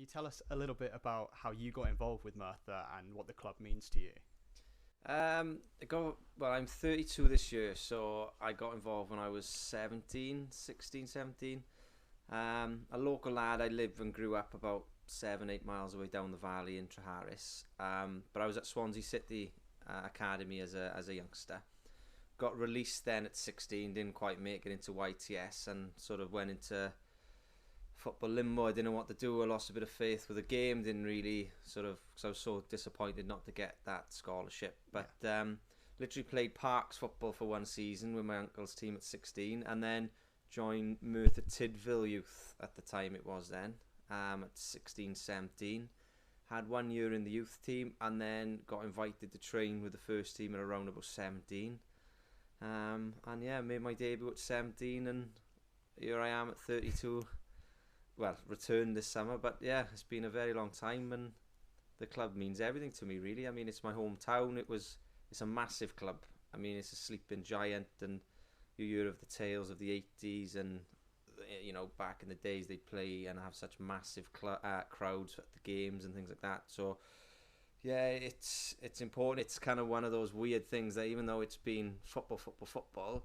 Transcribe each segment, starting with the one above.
you tell us a little bit about how you got involved with Merthyr and what the club means to you? I'm 32 this year, so I got involved when I was 16, 17. A local lad, I lived and grew up about 7, 8 miles away down the valley in Treharris. But I was at Swansea City Academy as a youngster. Got released then at 16, didn't quite make it into YTS, and sort of went into football limbo. I didn't know what to do. I lost a bit of faith with the game. Didn't really because I was so disappointed not to get that scholarship. But literally played Parks football for one season with my uncle's team at 16, and then joined Merthyr Tydfil Youth at the time it was then, at 16, 17. Had 1 year in the youth team, and then got invited to train with the first team at around about 17. Made my debut at 17, and here I am at 32. Well, returned this summer, but yeah, it's been a very long time, and the club means everything to me, really. I mean, it's my hometown. It's a massive club. I mean, it's a sleeping giant, and you hear of the tales of the 80s, and back in the days they'd play and have such massive crowds at the games and things like that. So yeah, it's important. It's kind of one of those weird things that even though it's been football,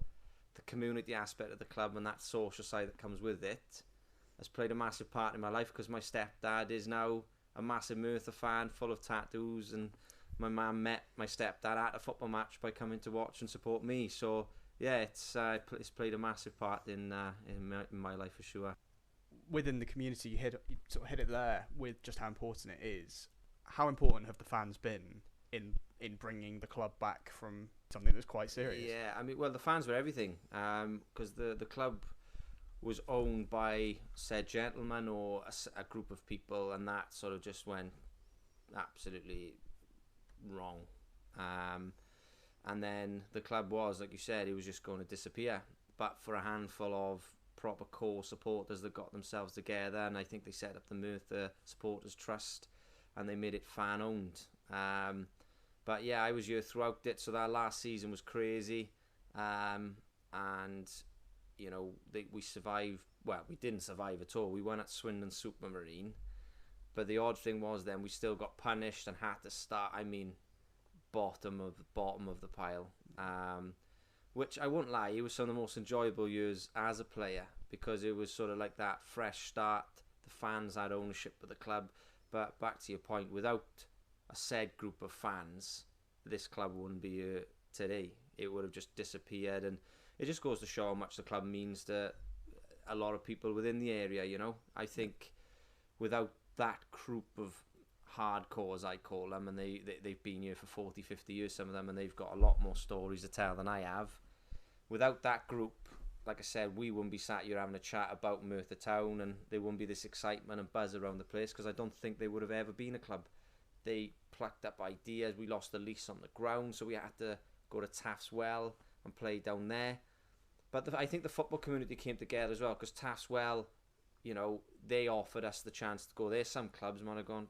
the community aspect of the club and that social side that comes with it has played a massive part in my life, because my stepdad is now a massive Merthyr fan, full of tattoos, and my mum met my stepdad at a football match by coming to watch and support me. So yeah, it's played a massive part in my life for sure. Within the community, you sort of hit it there with just how important it is. How important have the fans been in bringing the club back from something that's quite serious? Yeah, I mean, well, the fans were everything, because the club was owned by said gentleman or a group of people, and that sort of just went absolutely wrong. And then the club was, like you said, it was just going to disappear. But for a handful of proper core supporters that got themselves together, and I think they set up the Merthyr Supporters Trust, and they made it fan owned. But yeah, I was here throughout it, so that last season was crazy. And we survived. Well, we didn't survive at all. We won at Swindon Supermarine, but the odd thing was then we still got punished and had to start. I mean, bottom of the pile. Which I won't lie, it was some of the most enjoyable years as a player, because it was sort of like that fresh start. The fans had ownership of the club, but back to your point, without a said group of fans, this club wouldn't be here today. It would have just disappeared, and it just goes to show how much the club means to a lot of people within the area. I think without that group of hardcore, as I call them, and they've been here for 40, 50 years, some of them, and they've got a lot more stories to tell than I have. Without that group, like I said, we wouldn't be sat here having a chat about Merthyr Town, and there wouldn't be this excitement and buzz around the place, because I don't think they would have ever been a club. They plucked up ideas. We lost the lease on the ground, so we had to go to Taff's Well and play down there. But I think the football community came together as well, because Taff's Well, they offered us the chance to go there. Some clubs might have gone,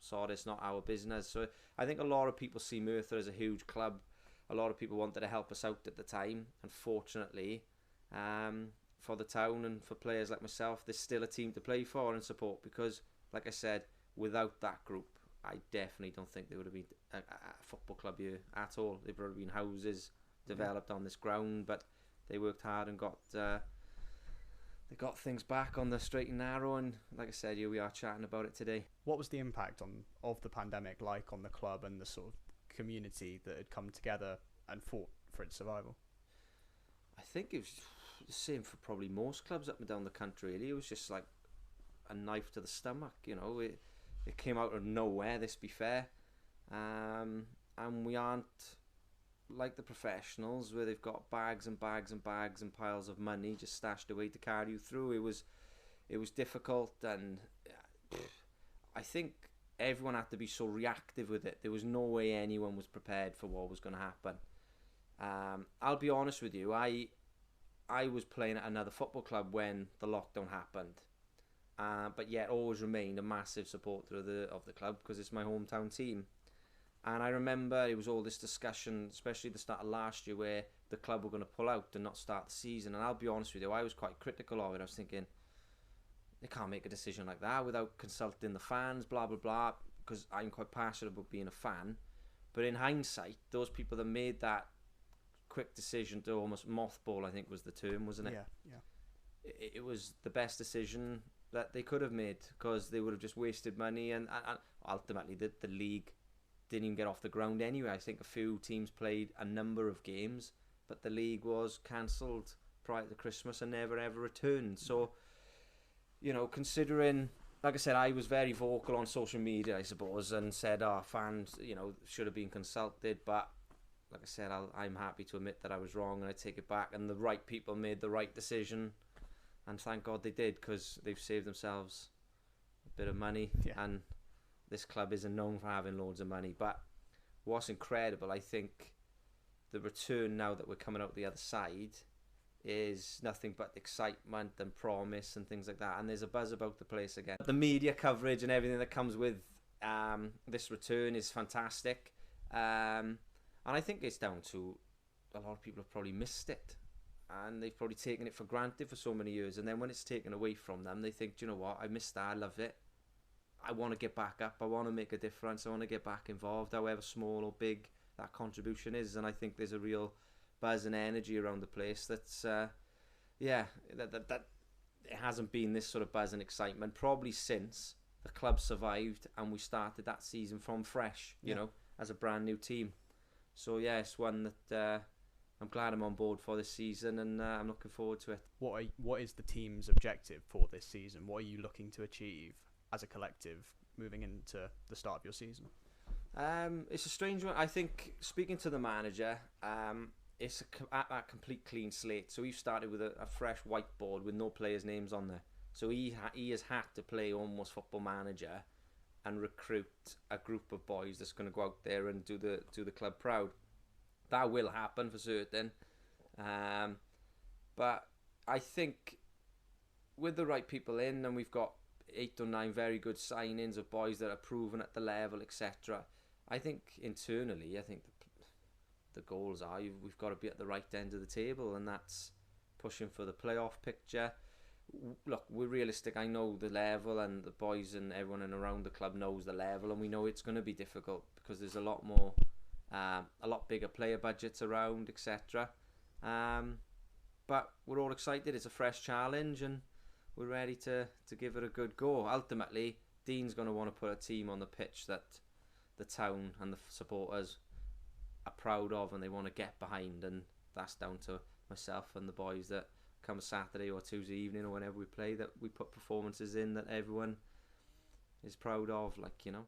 sorry, it's not our business. So I think a lot of people see Merthyr as a huge club. A lot of people wanted to help us out at the time. Unfortunately, for the town and for players like myself, there's still a team to play for and support, because, like I said, without that group, I definitely don't think there would have been a football club here at all. There would have been houses developed on this ground, but they worked hard and got things back on the straight and narrow, and like I said, here we are chatting about it today. What was the impact of the pandemic like on the club and the sort of community that had come together and fought for its survival? I think it was the same for probably most clubs up and down the country, really. It was just like a knife to the stomach, It came out of nowhere, this be fair. And we aren't like the professionals, where they've got bags and bags and bags and piles of money just stashed away to carry you through. It was difficult, and I think everyone had to be so reactive with it. There was no way anyone was prepared for what was going to happen. I'll be honest with you, I was playing at another football club when the lockdown happened, but yet always remained a massive supporter of the club, because it's my hometown team. And I remember it was all this discussion, especially at the start of last year, where the club were going to pull out and not start the season. And I'll be honest with you, I was quite critical of it. I was thinking, they can't make a decision like that without consulting the fans, blah blah blah, because I'm quite passionate about being a fan. But in hindsight, those people that made that quick decision to almost mothball, I think was the term, wasn't it? Yeah. It was the best decision that they could have made, because they would have just wasted money, and ultimately the league didn't even get off the ground anyway. I think a few teams played a number of games, but the league was cancelled prior to Christmas and never ever returned. So, you know, considering, like I said, I was very vocal on social media, I suppose, and said, fans, you know, should have been consulted. But like I said, I'm happy to admit that I was wrong, and I take it back. And the right people made the right decision, and thank God they did, because they've saved themselves a bit of money. Yeah. And this club isn't known for having loads of money. But what's incredible, I think, the return now that we're coming out the other side is nothing but excitement and promise and things like that, and there's a buzz about the place again. The media coverage and everything that comes with this return is fantastic, and I think it's down to a lot of people have probably missed it, and they've probably taken it for granted for so many years, and then when it's taken away from them, they think, do you know what, I missed that, I love it, I want to get back up, I want to make a difference, I want to get back involved, however small or big that contribution is. And I think there's a real buzz and energy around the place that's that it hasn't been this sort of buzz and excitement probably since the club survived and we started that season from fresh, you know, as a brand new team. So yeah, it's one that I'm glad I'm on board for this season, and I'm looking forward to it. What is the team's objective for this season? What are you looking to achieve as a collective moving into the start of your season? It's a strange one. I think, speaking to the manager, it's a complete clean slate. So we've started with a fresh whiteboard with no players' names on there. So he has had to play almost Football Manager and recruit a group of boys that's going to go out there and do the club proud. That will happen for certain. But I think with the right people in, and we've got 8 or 9 very good signings of boys that are proven at the level, etc. I think internally, the goals are we've got to be at the right end of the table, and that's pushing for the playoff picture. Look, we're realistic. I know the level, and the boys and everyone around the club knows the level, and we know it's going to be difficult because there's a lot more, a lot bigger player budgets around, etc. But we're all excited. It's a fresh challenge, and we're ready to give it a good go. Ultimately, Dean's going to want to put a team on the pitch that the town and the supporters are proud of and they want to get behind, and that's down to myself and the boys that come Saturday or Tuesday evening or whenever we play, that we put performances in that everyone is proud of, like, you know.